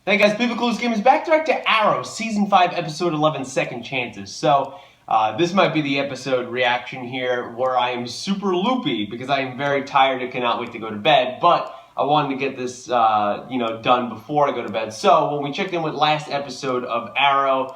Hey guys, People Clues Gamers back, Director Arrow, Season 5, Episode 11, Second Chances. So, this might be the episode reaction here where I am super loopy because I am very tired and cannot wait to go to bed, but I wanted to get this, done before I go to bed. So, when we checked in with last episode of Arrow,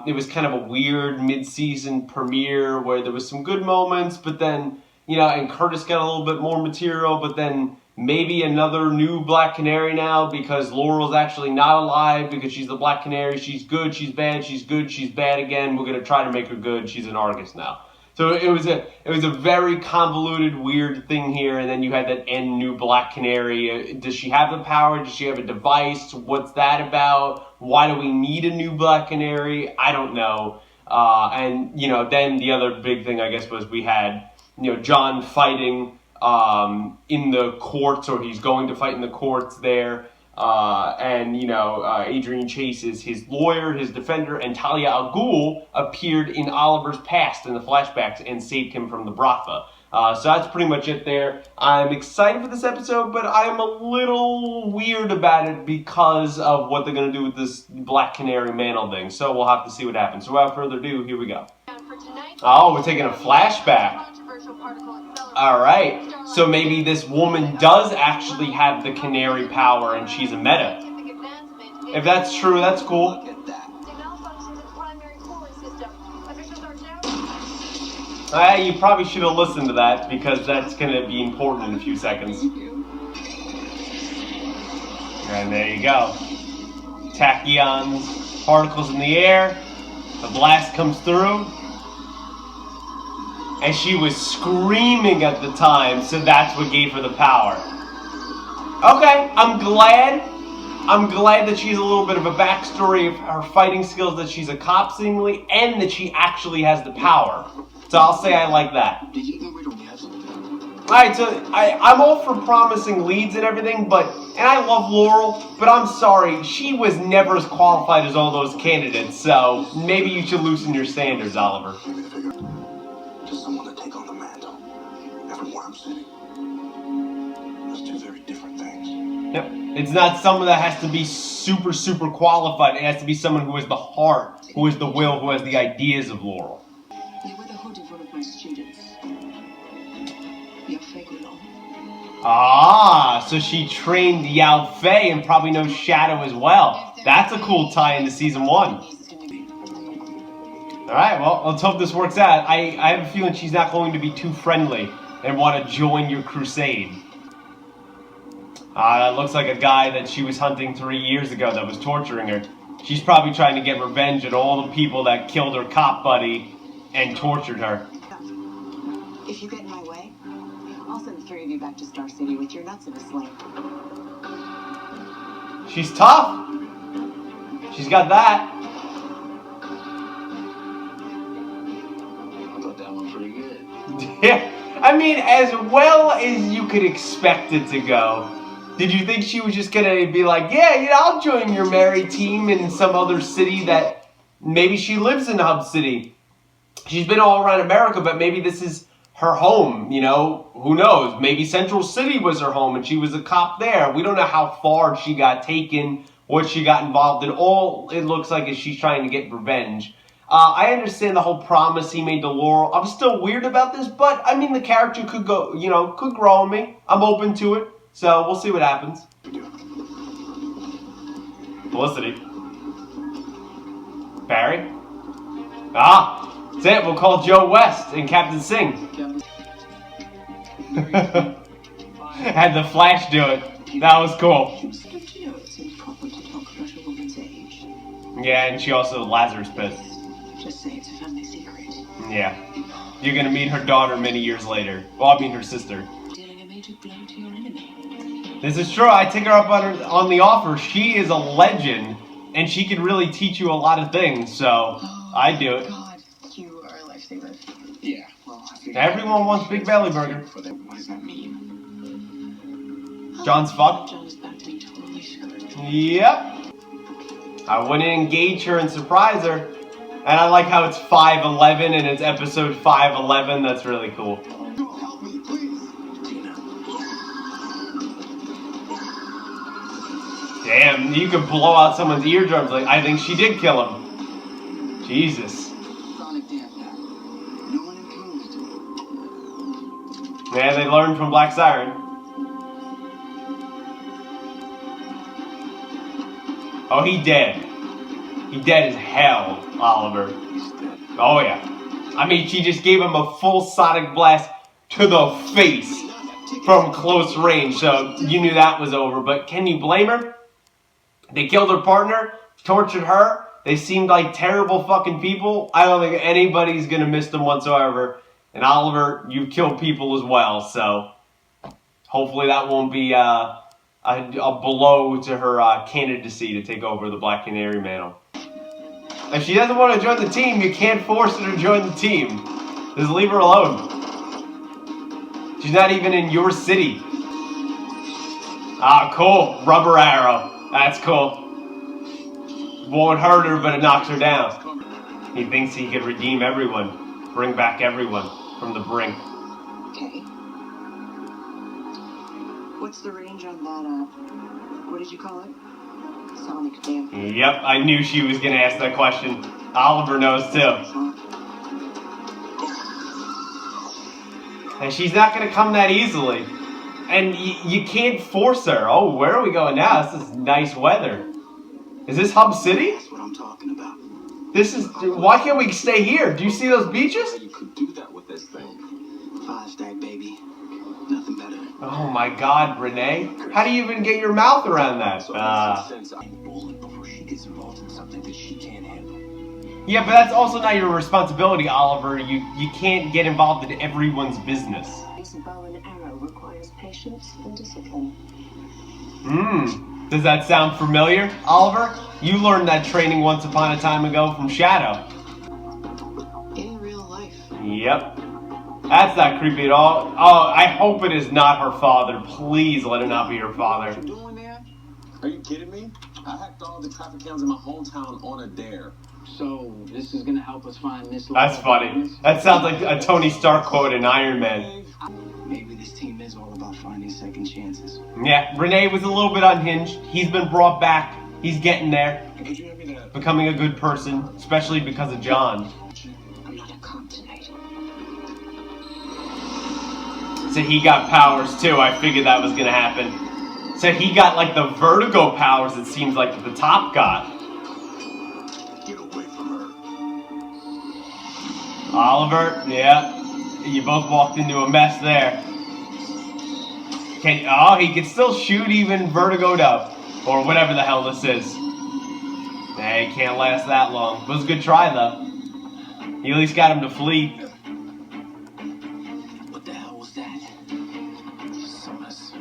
it was kind of a weird mid-season premiere where there was some good moments, but then, and Curtis got a little bit more material, but then maybe another new Black Canary now because Laurel's actually not alive because she's the Black Canary. She's good, she's bad, she's good, she's bad again. We're gonna try to make her good. She's an Argus now. So it was a very convoluted, weird thing here, and then you had that end new Black Canary. Does she have the power? Does she have a device? What's that about? Why do we need a new Black Canary? I don't know. And then the other big thing I guess was we had John fighting in the courts, or he's going to fight in the courts there, Adrian Chase's his lawyer, his defender, and Talia al Ghul appeared in Oliver's past in the flashbacks and saved him from the Bratha. So that's pretty much it there. I'm excited for this episode, but I'm a little weird about it because of what they're going to do with this Black Canary mantle thing. So we'll have to see what happens. So without further ado, here we go. Oh, we're taking a flashback. Alright, so maybe this woman does actually have the canary power and she's a meta. If that's true, that's cool. You probably should have listened to that because that's going to be important in a few seconds. And there you go. Tachyons, particles in the air, the blast comes through. And she was screaming at the time, so that's what gave her the power. Okay, I'm glad that she's a little bit of a backstory of her fighting skills, that she's a cop seemingly, and that she actually has the power. So I'll say I like that. Alright, so I'm all for promising leads and everything, and I love Laurel, but I'm sorry, she was never as qualified as all those candidates, so maybe you should loosen your standards, Oliver. Someone to take on the mantle. And from where I'm sitting, that's two very different things. Yep. It's not someone that has to be super, super qualified. It has to be someone who has the heart, who has the will, who has the ideas of Laurel. You were the hood of one of my students. Yao Fei Gulong. Ah, so she trained Yao Fei and probably knows Shadow as well. That's a cool tie into Season 1. Alright, well, let's hope this works out. I have a feeling she's not going to be too friendly and want to join your crusade. It looks like a guy that she was hunting 3 years ago that was torturing her. She's probably trying to get revenge on all the people that killed her cop buddy and tortured her. If you get in my way, I'll send the three of you back to Star City with your nuts in a sling. She's tough. She's got that. Yeah, I mean, as well as you could expect it to go. Did you think she was just gonna be like, yeah, I'll join your merry team in some other city that maybe she lives in Hub City? She's been all around America, but maybe this is her home, who knows? Maybe Central City was her home and she was a cop there. We don't know how far she got taken, what she got involved in. All it looks like is she's trying to get revenge. I understand the whole promise he made to Laurel. I'm still weird about this, but I mean the character could go, could grow on me. I'm open to it, so we'll see what happens. Felicity. Barry. That's it. We'll call Joe West and Captain Singh. Had the Flash do it. That was cool. Yeah, and she also Lazarus Pit. Just say it's a family secret. Yeah. You're gonna meet her daughter many years later. Well, I mean her sister. Dealing a major blow to your enemy. This is true. I take her up on the offer. She is a legend, and she can really teach you a lot of things, so I do it. God, you are a lifesaver. Yeah, well, I think Everyone wants Big Belly Burger. what does that mean? John's fucked. John is back to be totally screwed. Yep. I wouldn't engage her and surprise her. And I like how it's 5/11 and it's episode 5/11. That's really cool. Help me, please. Dinah. Damn, you could blow out someone's eardrums. Like, I think she did kill him. Jesus. Sonic dampener. No one improved. Yeah, they learned from Black Siren. Oh, he dead. He dead as hell, Oliver. Oh, yeah. I mean, she just gave him a full sonic blast to the face from close range, so you knew that was over. But can you blame her? They killed her partner, tortured her. They seemed like terrible fucking people. I don't think anybody's going to miss them whatsoever. And Oliver, you've killed people as well, so hopefully that won't be a blow to her candidacy to take over the Black Canary mantle. If she doesn't want to join the team, you can't force her to join the team. Just leave her alone. She's not even in your city. Ah, cool. Rubber arrow. That's cool. Won't hurt her, but it knocks her down. He thinks he could redeem everyone. Bring back everyone from the brink. Okay. What's the range on that, what did you call it? Sonic dampener. Yep, I knew she was going to ask that question. Oliver knows too. And she's not going to come that easily. And you can't force her. Oh, where are we going now? This is nice weather. Is this Hub City? That's what I'm talking about. This is... Why can't we stay here? Do you see those beaches? You could do that with this thing. 5-stack, baby. Nothing better. Oh my God, Renee. How do you even get your mouth around that? Before she gets involved in something that she can't handle. Yeah, but that's also not your responsibility, Oliver. You can't get involved in everyone's business. Using bow and arrow requires patience and discipline. Does that sound familiar, Oliver? You learned that training once upon a time ago from Shadow. In real life. Yep. That's not creepy at all. Oh, I hope it is not her father. Please let it not be her father. What you doing there? Are you kidding me? I hacked all the traffic cams in my hometown on a dare. So, this is gonna help us find Miss That's funny. That sounds like a Tony Stark quote in Iron Man. Maybe this team is all about finding second chances. Yeah, Renee was a little bit unhinged. He's been brought back. He's getting there. Could you hand me that? Becoming a good person, especially because of John. I'm not a continent. So he got powers too. I figured that was gonna happen. So he got like the vertigo powers it seems like that the top got. Get away from her. Oliver, yeah. You both walked into a mess there. He can still shoot even vertigoed up. Or whatever the hell this is. Hey, can't last that long. It was a good try though. You at least got him to flee. What the hell was that? Summers.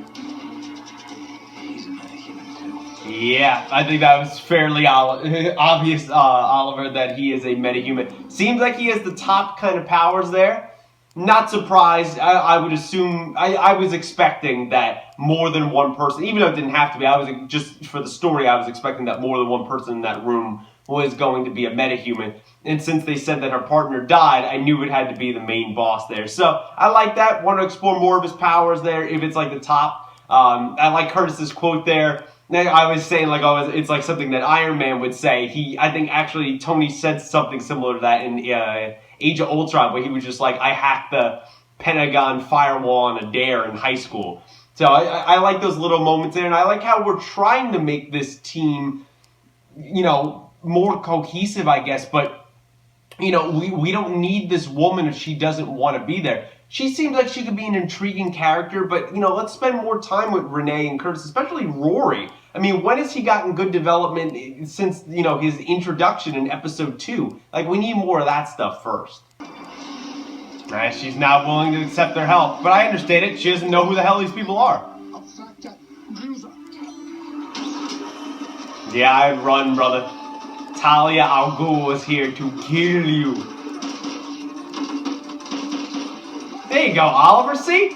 He's a metahuman too. Yeah, I think that was fairly obvious, Oliver, that he is a metahuman. Seems like he has the top kind of powers there. Not surprised. I would assume... I was expecting that more than one person... Even though it didn't have to be. I was just... For the story, I was expecting that more than one person in that room was going to be a metahuman. And since they said that her partner died, I knew it had to be the main boss there. So, I like that. Want to explore more of his powers there, if it's like the top. I like Curtis's quote there. I was saying, like, it's like something that Iron Man would say. I think, actually, Tony said something similar to that in... Age of Ultron, where he was just like, I hacked the Pentagon firewall on a dare in high school. So I like those little moments there, and I like how we're trying to make this team, more cohesive, I guess, but, we don't need this woman if she doesn't want to be there. She seems like she could be an intriguing character, but, let's spend more time with Renee and Curtis, especially Rory. I mean, when has he gotten good development since, his introduction in episode 2? Like, we need more of that stuff first. She's not willing to accept their help, but I understand it. She doesn't know who the hell these people are. Yeah, I'd run, brother. Talia al Ghul is here to kill you. There you go, Oliver, see?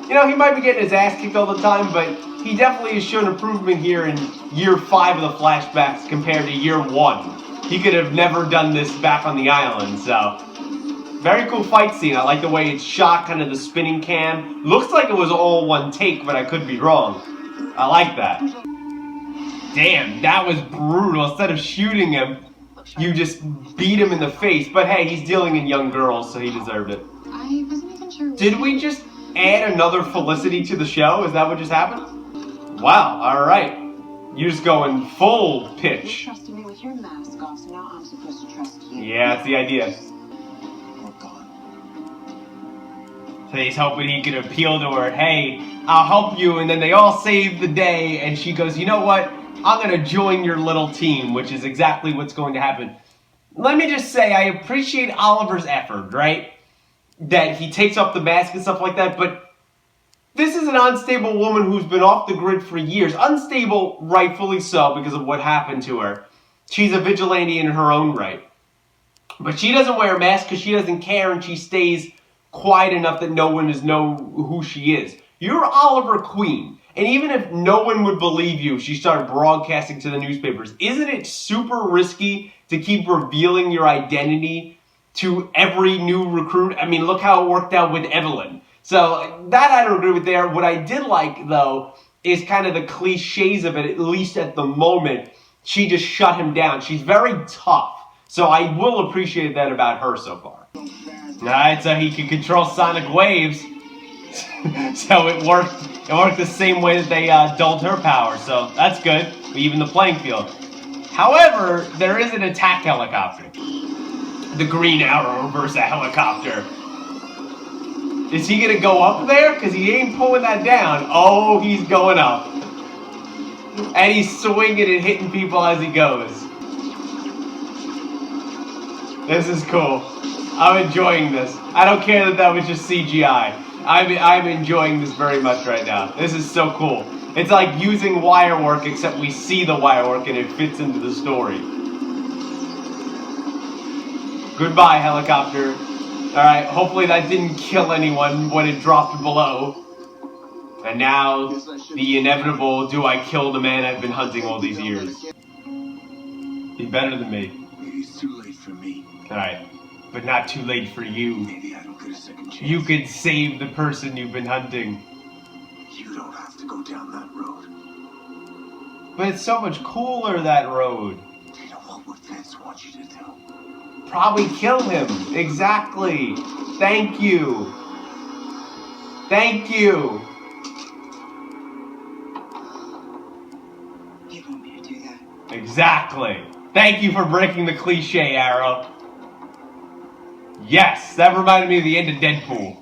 He might be getting his ass kicked all the time, but he definitely has shown improvement here in year 5 of the flashbacks compared to year 1. He could have never done this back on the island, so... Very cool fight scene. I like the way it's shot, kind of the spinning cam. Looks like it was all one take, but I could be wrong. I like that. Damn, that was brutal. Instead of shooting him, you just beat him in the face. But hey, he's dealing in young girls, so he deserved it. I wasn't even sure. Did we just add another Felicity to the show? Is that what just happened? Wow, alright. You're just going full You pitch. trusted me with your mask off, so now I'm supposed to trust you. Yeah, that's the idea. We're gone. So he's hoping he can appeal to her, hey, I'll help you, and then they all save the day, and she goes, you know what, I'm gonna join your little team, which is exactly what's going to happen. Let me just say, I appreciate Oliver's effort, right? That he takes off the mask and stuff like that, but this is an unstable woman who's been off the grid for years. Unstable, rightfully so, because of what happened to her. She's a vigilante in her own right. But she doesn't wear a mask because she doesn't care, and she stays quiet enough that no one is know who she is. You're Oliver Queen, and even if no one would believe you if she started broadcasting to the newspapers, isn't it super risky to keep revealing your identity to every new recruit? I mean, look how it worked out with Evelyn. So that I don't agree with there. What I did like, though, is kind of the cliches of it, at least at the moment. She just shut him down. She's very tough. So I will appreciate that about her so far. Alright, so he can control sonic waves. So it worked the same way that they dulled her power. So that's good. We even the playing field. However, there is an attack helicopter. The Green Arrow reverse helicopter. Is he gonna go up there? Because he ain't pulling that down. Oh, he's going up. And he's swinging and hitting people as he goes. This is cool. I'm enjoying this. I don't care that that was just CGI. I'm enjoying this very much right now. This is so cool. It's like using wire work, except we see the wire work and it fits into the story. Goodbye, helicopter. Alright, hopefully that didn't kill anyone when it dropped below. And now, the inevitable, do I kill the man I've been hunting all these years? He's better than me. Maybe it's too late for me. Alright, but not too late for you. Maybe I don't get a second chance. You could save the person you've been hunting. You don't have to go down that road. But it's so much cooler, that road. Dana, what would Vince want you to do? Probably kill him. Exactly. Thank you. Thank you. You want me to do that? Exactly. Thank you for breaking the cliche, Arrow. Yes, that reminded me of the end of Deadpool.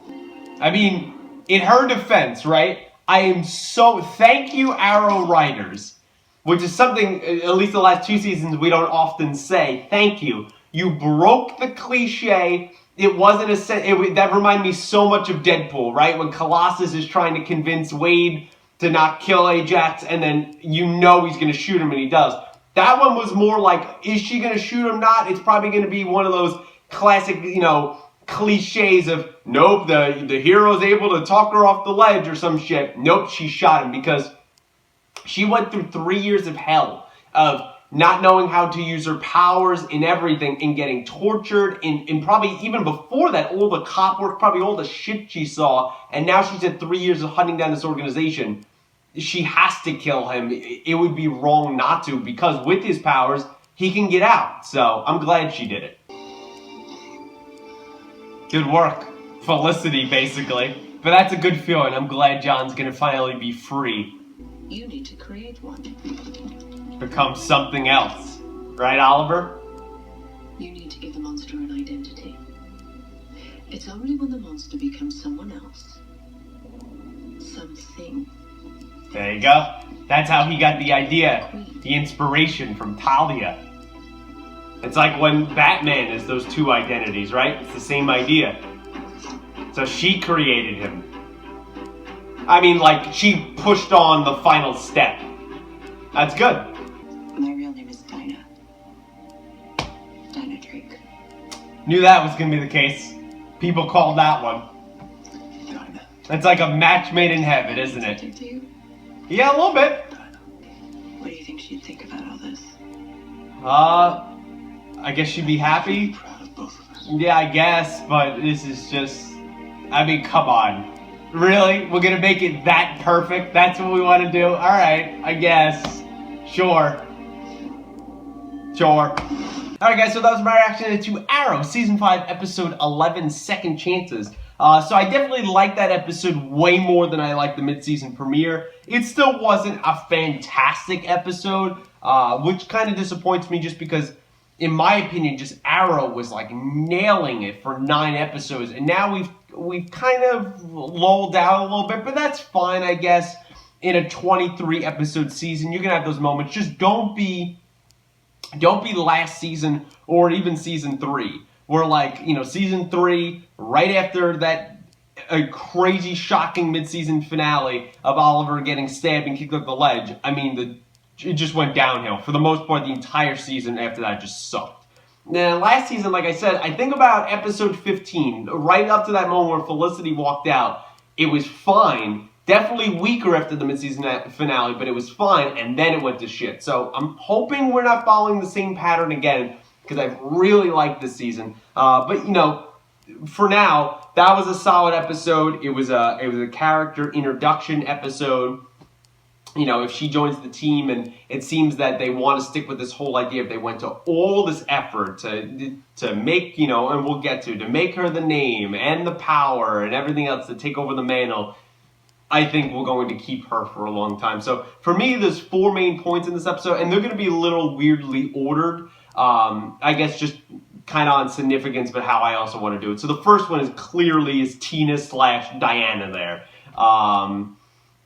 I mean, in her defense, right? I am so... Thank you, Arrow writers. Which is something, at least the last 2 seasons, we don't often say. Thank you. You broke the cliche. It wasn't a... that reminded me so much of Deadpool, right? When Colossus is trying to convince Wade to not kill Ajax, and then you know he's going to shoot him, and he does. That one was more like, is she going to shoot him? Not. It's probably going to be one of those classic, you know, cliches of, nope, the hero's able to talk her off the ledge or some shit. Nope, she shot him because she went through 3 years of hell of not knowing how to use her powers in everything and getting tortured and probably even before that, all the cop work, probably all the shit she saw. And now she's had 3 years of hunting down this organization. She has to kill him. It would be wrong not to, because with his powers, he can get out. So I'm glad she did it. Good work. Felicity, basically. But that's a good feeling. I'm glad John's gonna finally be free. You need to create one. Become something else. Right, Oliver? You need to give the monster an identity. It's only when the monster becomes someone else, something. There you go. That's how he got the idea. The inspiration from Talia. It's like when Batman is those two identities, right? It's the same idea. So she created him. I mean, like, she pushed on the final step. That's good. My real name is Dinah. Dinah Drake. Knew that was going to be the case. People called that one. Dinah. That's like a match made in heaven, isn't it? To you? Yeah, a little bit. What do you think she'd think about all this? I guess she'd be happy. Proud of both of us. Yeah, I guess, but this is just... I mean, come on. Really? We're gonna make it that perfect? That's what we want to do? Alright, I guess. Sure. Alright guys, so that was my reaction to Arrow, Season 5, Episode 11, Second Chances. So I definitely liked that episode way more than I liked the mid-season premiere. It still wasn't a fantastic episode, which kind of disappoints me just because, in my opinion, just Arrow was like nailing it for 9 episodes, and now we've kind of lulled out a little bit, but that's fine, I guess. In a 23 episode season, you're gonna have those moments. Just don't be last season or even season 3. Where like, season 3, right after that crazy, shocking mid-season finale of Oliver getting stabbed and kicked off the ledge, I mean, it just went downhill. For the most part, the entire season after that just sucked. Now, last season, like I said, I think about episode 15, right up to that moment where Felicity walked out, it was fine. Definitely weaker after the mid-season finale, but it was fine, and then it went to shit. So I'm hoping we're not following the same pattern again, because I've really liked this season. But for now, that was a solid episode. It was a character introduction episode. If she joins the team, and it seems that they want to stick with this whole idea, if they went to all this effort to make, and we'll get to make her the name and the power and everything else to take over the mantle, I think we're going to keep her for a long time. So for me, there's 4 main points in this episode, and they're going to be a little weirdly ordered. I guess just kind of on significance, but how I also want to do it. So the first one is clearly Tina/Diana there.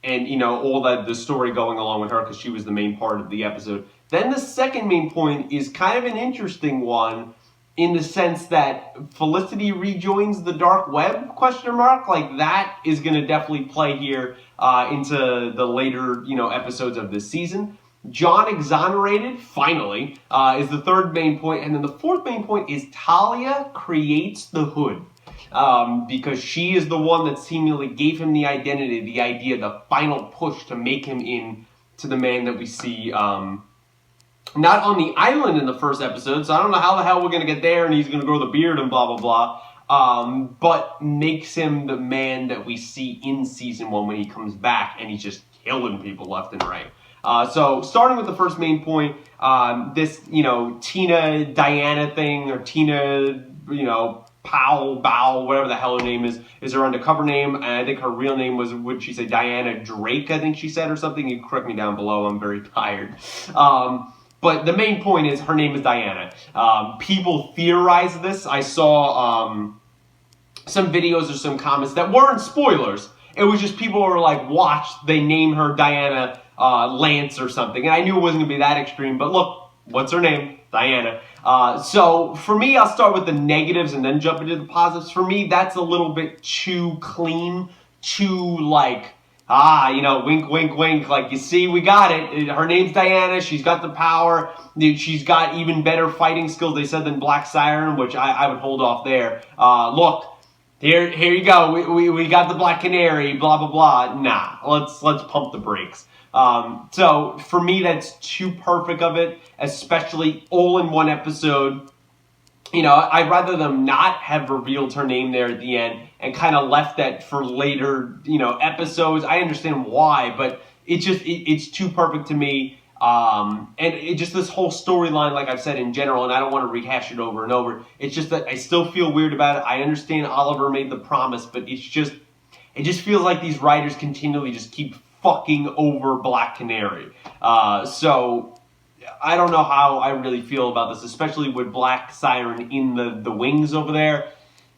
And, all the story going along with her because she was the main part of the episode. Then the second main point is kind of an interesting one in the sense that Felicity rejoins the dark web, ? Like, that is going to definitely play here into the later, episodes of this season. John exonerated, finally, is the third main point. And then the fourth main point is Talia creates the Hood. Because she is the one that seemingly gave him the identity, the idea, the final push to make him into the man that we see, not on the island in the first episode, so I don't know how the hell we're going to get there, and he's going to grow the beard and blah, blah, blah, but makes him the man that we see in Season 1 when he comes back, and he's just killing people left and right. So, starting with the first main point, this, Tina Diana thing, or Tina, Bow, whatever the hell her name is her undercover name, and I think her real name was, would she say, Diana Drake, I think she said, or something. You correct me down below, I'm very tired. But the main point is her name is Diana. People theorize this. I saw some videos or some comments that weren't spoilers. It was just people were like, watch, they name her Diana Lance or something. And I knew it wasn't going to be that extreme, but look, what's her name? Diana. So for me, I'll start with the negatives and then jump into the positives. For me, that's a little bit too clean, too like, wink, wink, wink. Like, you see, we got it. Her name's Diana. She's got the power. She's got even better fighting skills, they said, than Black Siren, which I would hold off there. Look, here you go. We got the Black Canary, blah, blah, blah. Nah, let's pump the brakes. So for me, that's too perfect of it, especially all in one episode. I'd rather them not have revealed her name there at the end and kind of left that for later, episodes. I understand why, but it's too perfect to me. And it just, this whole storyline, like I've said in general, and I don't want to rehash it over and over. It's just that I still feel weird about it. I understand Oliver made the promise, but it just feels like these writers continually just keep fucking over Black Canary. So I don't know how I really feel about this, especially with Black Siren in the wings over there.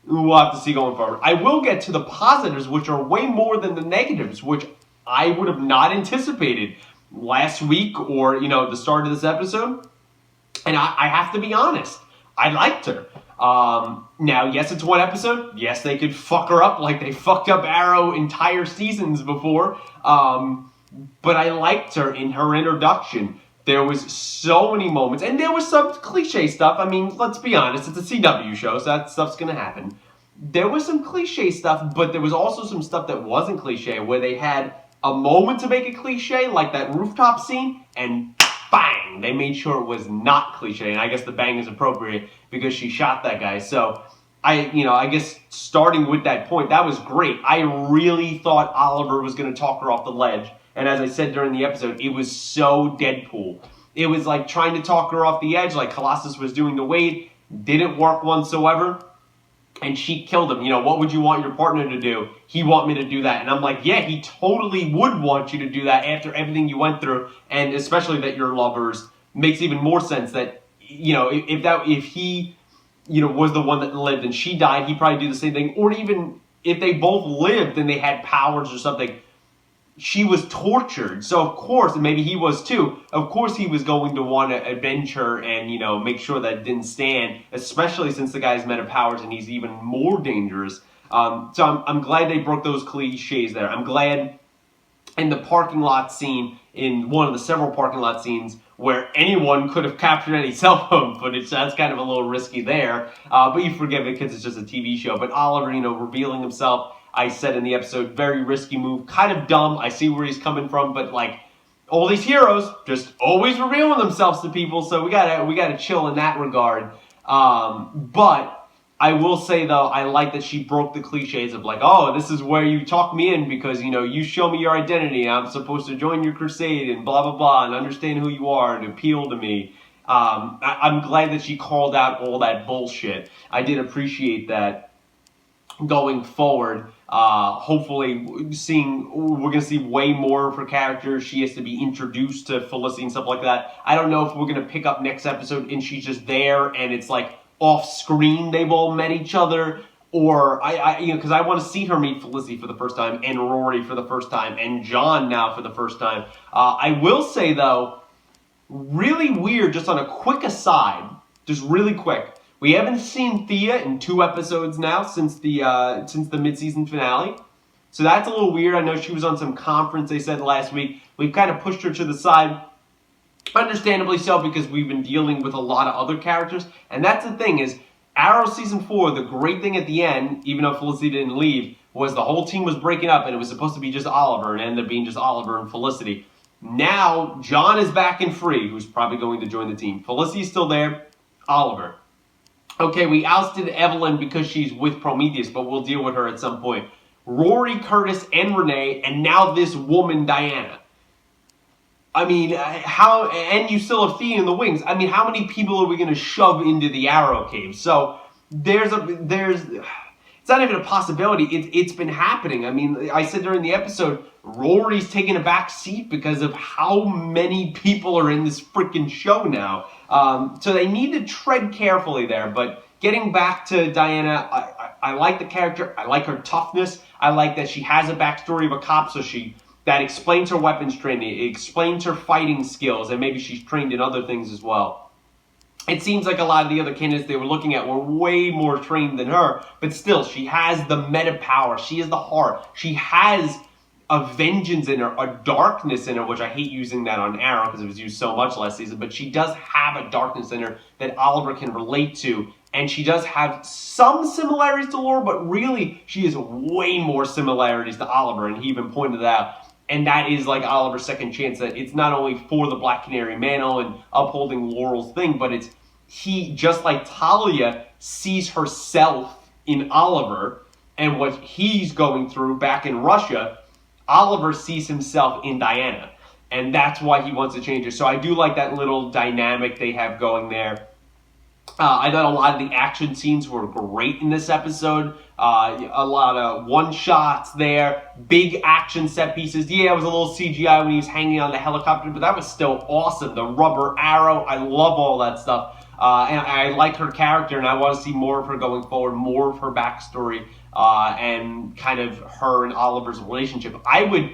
We'll have to see going forward. I will get to the positives, which are way more than the negatives, which I would have not anticipated last week or, the start of this episode. And I have to be honest, I liked her. Now, yes, it's one episode. Yes, they could fuck her up like they fucked up Arrow entire seasons before. But I liked her in her introduction. There was so many moments, and there was some cliche stuff. I mean, let's be honest, it's a CW show, so that stuff's gonna happen. There was some cliche stuff, but there was also some stuff that wasn't cliche, where they had a moment to make it cliche, like that rooftop scene, and bang, they made sure it was not cliche. And I guess the bang is appropriate because she shot that guy. So I guess starting with that point, that was great. I really thought Oliver was going to talk her off the ledge. And as I said during the episode, it was so Deadpool. It was like trying to talk her off the edge like Colossus was doing to Wade. Didn't work whatsoever. And she killed him. What would you want your partner to do? He want me to do that. And I'm like, yeah, he totally would want you to do that after everything you went through. And especially that you're lovers. Makes even more sense that, if he was the one that lived and she died, he'd probably do the same thing. Or even if they both lived and they had powers or something, she was tortured. So of course, and maybe he was too, of course he was going to want to avenge her and, make sure that it didn't stand, especially since the guy's meta powers and he's even more dangerous. So I'm glad they broke those cliches there. I'm glad in the parking lot scene, in one of the several parking lot scenes, where anyone could have captured any cell phone footage. So that's kind of a little risky there. But you forgive it because it's just a TV show. But Oliver, revealing himself, I said in the episode, very risky move, kind of dumb. I see where he's coming from, but like all these heroes just always revealing themselves to people, so we gotta chill in that regard. But I will say though, I like that she broke the cliches of like, oh, this is where you talk me in because you show me your identity. I'm supposed to join your crusade and blah blah blah and understand who you are and appeal to me. I'm glad that she called out all that bullshit. I did appreciate that. Going forward, hopefully we're going to see way more of her character. She has to be introduced to Felicity and stuff like that. I don't know if we're going to pick up next episode and she's just there and it's like off screen they've all met each other, or because I want to see her meet Felicity for the first time and Rory for the first time and John now for the first time. I will say though, really weird, just on a quick aside, just really quick. We haven't seen Thea in 2 episodes now since the mid-season finale. So that's a little weird. I know she was on some conference, they said last week. We've kind of pushed her to the side. Understandably so, because we've been dealing with a lot of other characters. And that's the thing is, Arrow Season 4, the great thing at the end, even though Felicity didn't leave, was the whole team was breaking up and it was supposed to be just Oliver, and it ended up being just Oliver and Felicity. Now, John is back and free, who's probably going to join the team. Felicity's still there. Oliver. Okay, we ousted Evelyn because she's with Prometheus, but we'll deal with her at some point. Rory, Curtis, and Renee, and now this woman, Diana. I mean, and you still have Thea in the wings. I mean, how many people are we going to shove into the Arrow Cave? So, it's not even a possibility. It's been happening. I mean, I said during the episode, Rory's taking a back seat because of how many people are in this freaking show now. So they need to tread carefully there. But getting back to Diana, I like the character. I like her toughness. I like that she has a backstory of a cop, so that explains her weapons training. It explains her fighting skills, and maybe she's trained in other things as well. It seems like a lot of the other candidates they were looking at were way more trained than her, but still, she has the meta power. She is the heart. She has a vengeance in her, a darkness in her, which I hate using that on Arrow because it was used so much last season, but she does have a darkness in her that Oliver can relate to, and she does have some similarities to Laura, but really, she has way more similarities to Oliver, and he even pointed it out. And that is like Oliver's second chance, that it's not only for the Black Canary mantle and upholding Laurel's thing, but he, just like Talia, sees herself in Oliver and what he's going through back in Russia. Oliver sees himself in Diana, and that's why he wants to change it. So I do like that little dynamic they have going there. I thought a lot of the action scenes were great in this episode. A lot of one-shots there, big action set pieces. Yeah, it was a little CGI when he was hanging on the helicopter, but that was still awesome. The rubber arrow, I love all that stuff. And I like her character, and I want to see more of her going forward, more of her backstory, and kind of her and Oliver's relationship. I would,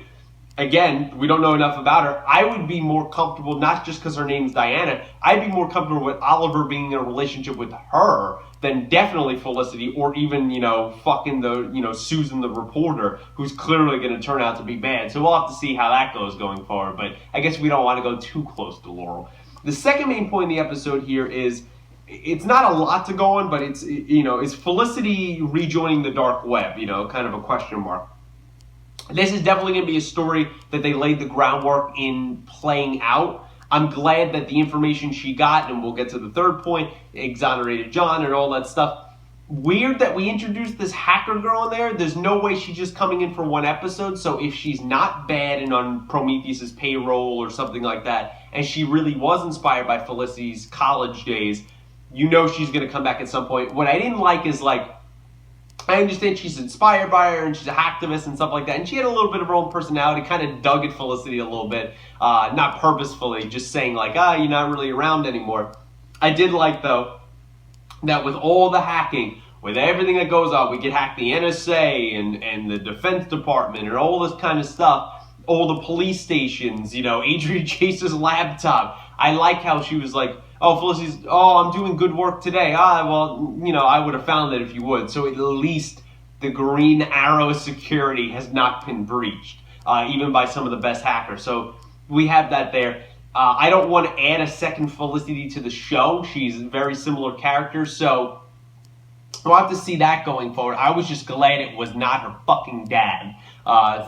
again, we don't know enough about her. I would be more comfortable, not just because her name's Diana, I'd be more comfortable with Oliver being in a relationship with her than definitely Felicity, or even, fucking the, Susan the reporter, who's clearly going to turn out to be bad. So we'll have to see how that goes going forward, but I guess we don't want to go too close to Laurel. The second main point in the episode here is, it's not a lot to go on, but it's, is Felicity rejoining the dark web, kind of a question mark. This is definitely going to be a story that they laid the groundwork in playing out. I'm glad that the information she got, and we'll get to the third point, exonerated John and all that stuff, weird that we introduced this hacker girl in there. There's no way she's just coming in for one episode. So if she's not bad and on Prometheus's payroll or something like that, and she really was inspired by Felicity's college days, you know she's going to come back at some point. What I didn't like is, like, I understand she's inspired by her and she's a hacktivist and stuff like that, and she had a little bit of her own personality, kind of dug at Felicity a little bit, not purposefully, just saying like, you're not really around anymore. I did like, though, that with all the hacking, with everything that goes on, we could hack the NSA and the Defense Department and all this kind of stuff, all the police stations, Adrian Chase's laptop. I like how she was like, Felicity's, I'm doing good work today. Well, I would have found it if you would. So at least the Green Arrow security has not been breached, even by some of the best hackers. So we have that there. I don't want to add a second Felicity to the show. She's a very similar character, so we'll have to see that going forward. I was just glad it was not her fucking dad.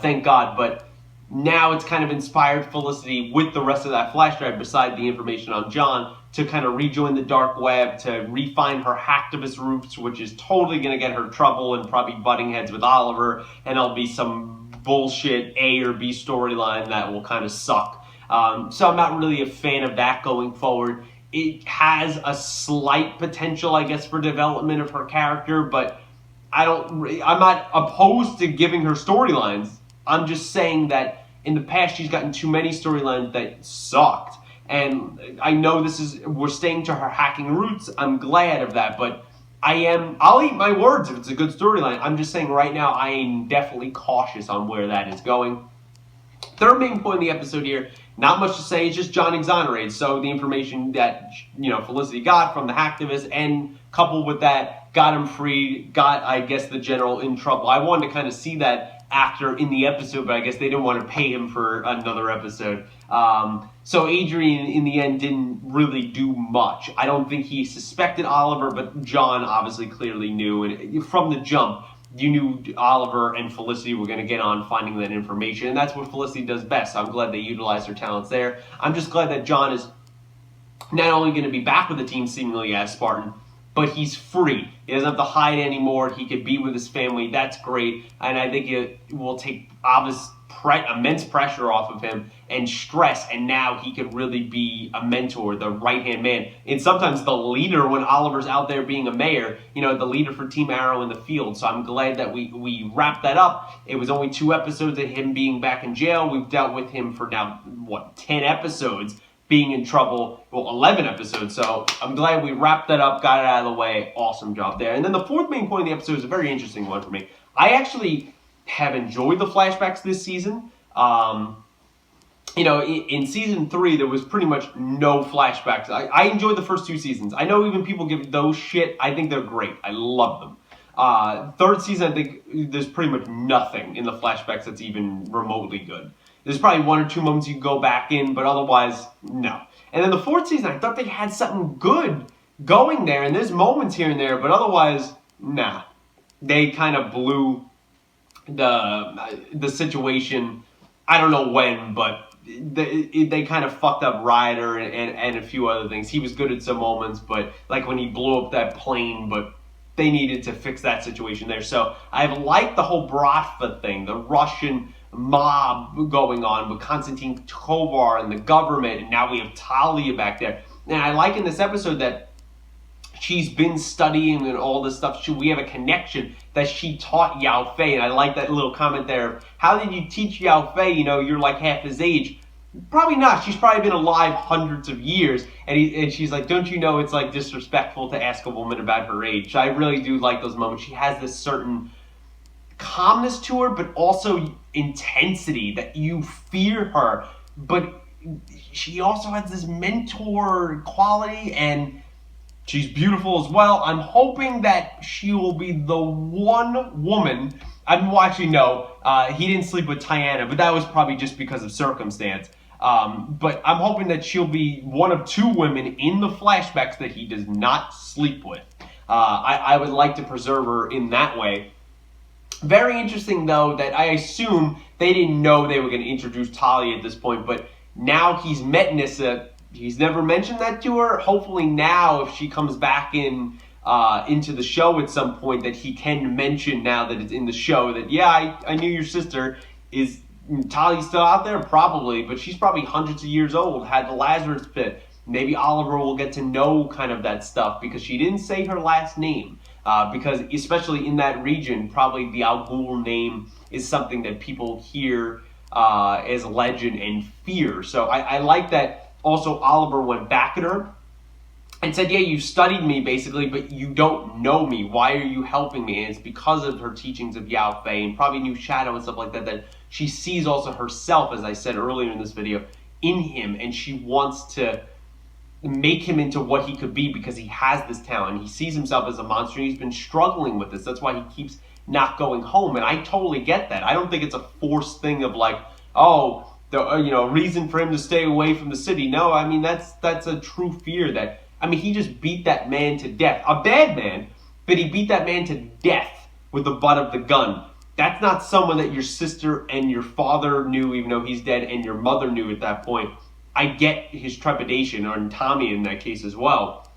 Thank God. But now it's kind of inspired Felicity with the rest of that flash drive, beside the information on John, to kind of rejoin the dark web, to refine her hacktivist roots, which is totally going to get her trouble and probably butting heads with Oliver, and there'll be some bullshit A or B storyline that will kind of suck. So I'm not really a fan of that going forward. It has a slight potential, I guess, for development of her character, but I'm not opposed to giving her storylines. I'm just saying that in the past she's gotten too many storylines that sucked. And I know we're staying to her hacking roots. I'm glad of that, but I'll eat my words if it's a good storyline. I'm just saying right now I am definitely cautious on where that is going. Third main point in the episode here, not much to say, it's just John exonerated. So the information that, Felicity got from the hacktivist, and coupled with that, got him free, got, I guess, the general in trouble. I wanted to kind of see that actor in the episode, but I guess they didn't want to pay him for another episode. So Adrian, in the end, didn't really do much. I don't think he suspected Oliver, but John obviously clearly knew. And from the jump, you knew Oliver and Felicity were going to get on finding that information. And that's what Felicity does best. So I'm glad they utilized her talents there. I'm just glad that John is not only going to be back with the team seemingly as Spartan, but he's free. He doesn't have to hide anymore. He could be with his family. That's great. And I think it will take immense pressure off of him and stress. And now he could really be a mentor, the right-hand man. And sometimes the leader when Oliver's out there being a mayor, the leader for Team Arrow in the field. So I'm glad that we wrapped that up. It was only 2 episodes of him being back in jail. We've dealt with him for now, 10 episodes. Being in trouble, 11 episodes, so I'm glad we wrapped that up, got it out of the way. Awesome job there. And then the fourth main point of the episode is a very interesting one for me. I actually have enjoyed the flashbacks this season. In season 3, there was pretty much no flashbacks. I enjoyed the first 2 seasons. I know even people give those shit. I think they're great. I love them. Third season, I think there's pretty much nothing in the flashbacks that's even remotely good. There's probably 1 or 2 moments you can go back in, but otherwise, no. And then the 4th season, I thought they had something good going there, and there's moments here and there, but otherwise, nah. They kind of blew the situation. I don't know when, but they kind of fucked up Ryder and a few other things. He was good at some moments, but like when he blew up that plane, but they needed to fix that situation there. So I've liked the whole Bratva thing, the Russian mob going on with Konstantin Tovar and the government, and now we have Talia back there. And I like in this episode that she's been studying and all this stuff. We have a connection that she taught Yao Fei, and I like that little comment there. How did you teach Yao Fei? You're like half his age. Probably not. She's probably been alive hundreds of years. And she's like, don't you know it's like disrespectful to ask a woman about her age? So I really do like those moments. She has this certain calmness to her, but also intensity that you fear her. But she also has this mentor quality, and she's beautiful as well. I'm hoping that she will be the one woman. He didn't sleep with Tiana, but that was probably just because of circumstance. But I'm hoping that she'll be one of 2 women in the flashbacks that he does not sleep with. I would like to preserve her in that way. Very interesting, though, that I assume they didn't know they were going to introduce Talia at this point, but now he's met Nyssa. He's never mentioned that to her. Hopefully now, if she comes back in into the show at some point that he can mention now that it's in the show that, yeah, I knew your sister. Is Talia's still out there? Probably, but she's probably hundreds of years old, had the Lazarus pit. Maybe Oliver will get to know kind of that stuff because she didn't say her last name. Because especially in that region, probably the Al Ghul name is something that people hear as legend and fear. So I like that also Oliver went back at her and said, yeah, you studied me basically, but you don't know me. Why are you helping me? And it's because of her teachings of Yao Fei and probably New Shadow and stuff like that, that she sees also herself, as I said earlier in this video, in him. And she wants to make him into what he could be because he has this talent. He sees himself as a monster and he's been struggling with this. That's why he keeps not going home. And I totally get that. I don't think it's a forced thing of like, oh, the reason for him to stay away from the city. No, I mean, that's a true fear that, I mean, he just beat that man to death. A bad man, but he beat that man to death with the butt of the gun. That's not someone that your sister and your father knew, even though he's dead, and your mother knew at that point. I get his trepidation, or Tommy in that case as well,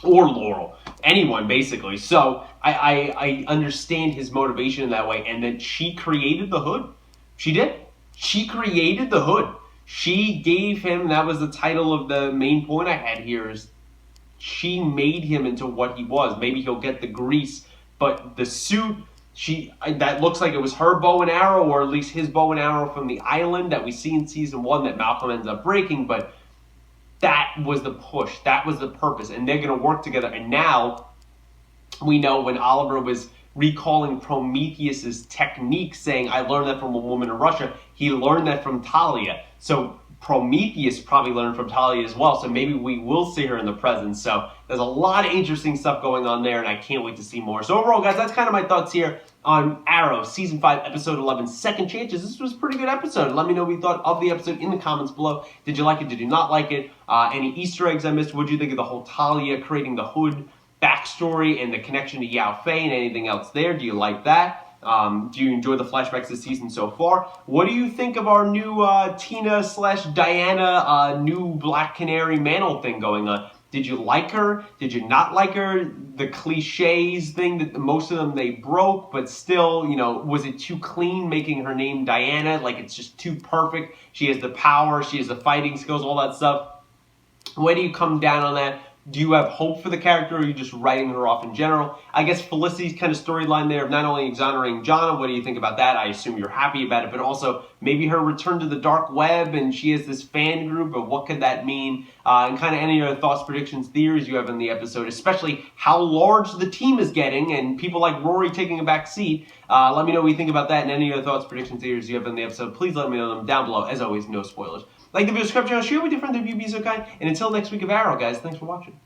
or Laurel, anyone basically. So I understand his motivation in that way, and that she created the Hood. She did. She created the Hood. She gave him, that was the title of the main point I had here, is she made him into what he was. Maybe he'll get the grease, but the suit, that looks like it was her bow and arrow, or at least his bow and arrow from the island that we see in season 1 that Malcolm ends up breaking, but that was the push. That was the purpose, and they're going to work together. And now we know when Oliver was recalling Prometheus's technique, saying, I learned that from a woman in Russia, he learned that from Talia. So Prometheus probably learned from Talia as well, so maybe we will see her in the present. So there's a lot of interesting stuff going on there, and I can't wait to see more. So overall, guys, that's kind of my thoughts here on Arrow, Season 5, Episode 11, Second Chances. This was a pretty good episode. Let me know what you thought of the episode in the comments below. Did you like it? Did you not like it? Any Easter eggs I missed? What did you think of the whole Talia creating the Hood backstory and the connection to Yao Fei and anything else there? Do you like that? Do you enjoy the flashbacks this season so far? What do you think of our new Tina/Diana new Black Canary mantle thing going on? Did you like her? Did you not like her? The cliches thing that most of them they broke, but still, was it too clean making her name Diana? Like it's just too perfect. She has the power, she has the fighting skills, all that stuff. Where do you come down on that? Do you have hope for the character, or are you just writing her off in general? I guess Felicity's kind of storyline there of not only exonerating Jonna, what do you think about that? I assume you're happy about it, but also maybe her return to the dark web, and she has this fan group, but what could that mean? And kind of any other thoughts, predictions, theories you have in the episode, especially how large the team is getting, and people like Rory taking a back seat. Let me know what you think about that, and any other thoughts, predictions, theories you have in the episode. Please let me know them down below. As always, no spoilers. Like the video, subscribe to the channel, share with your friends if you'd be so kind. And until next week of Arrow, guys, thanks for watching.